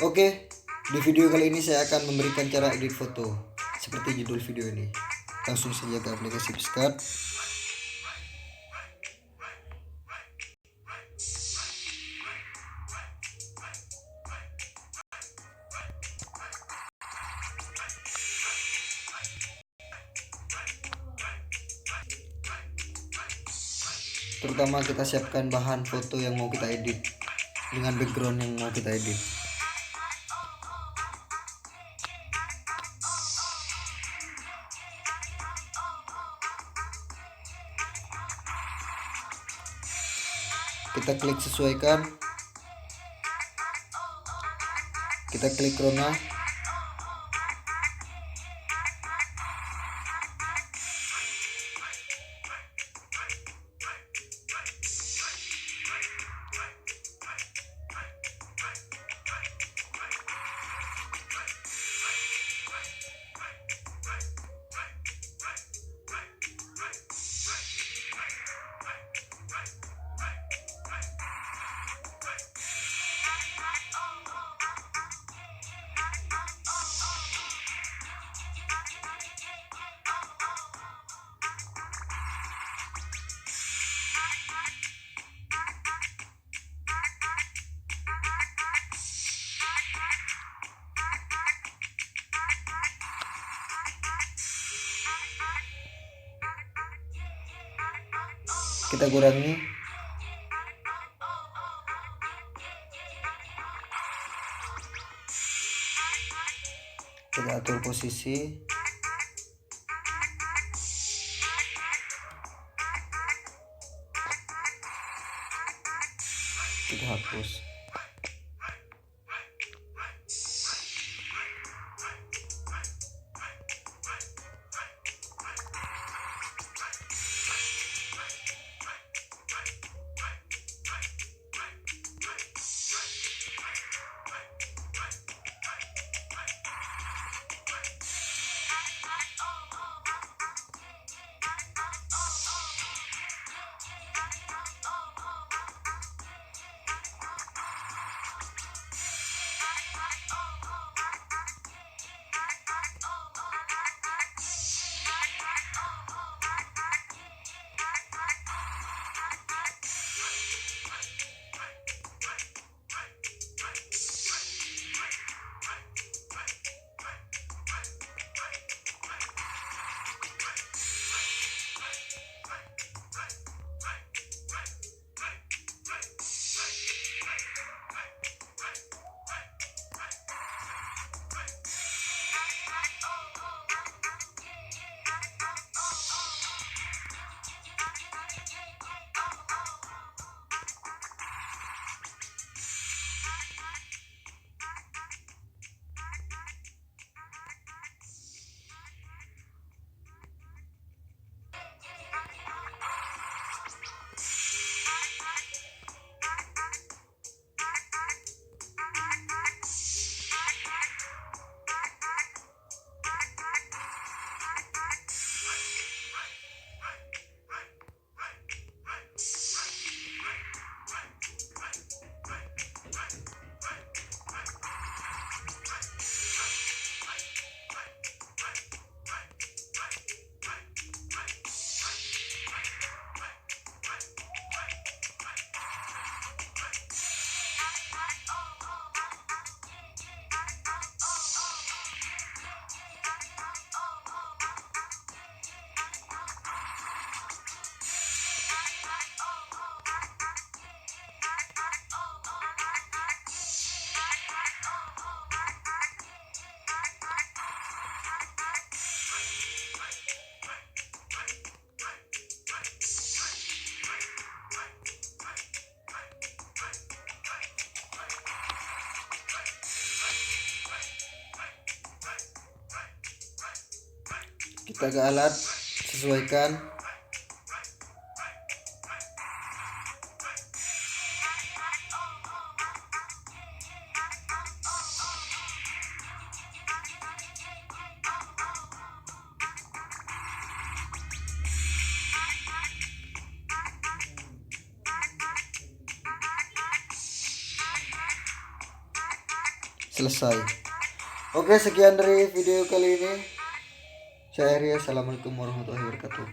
Oke, di video kali ini saya akan memberikan cara edit foto seperti judul video ini. Langsung saja ke aplikasi Picsart. Terutama kita siapkan bahan foto yang mau kita edit dengan background yang mau kita edit. Kita klik sesuaikan, kita klik Corona, kita kurangi, kita atur posisi, kita hapus. Kita ke alat, sesuaikan, selesai. Oke, sekian dari video kali ini. Saya Ria, assalamualaikum warahmatullahi wabarakatuh.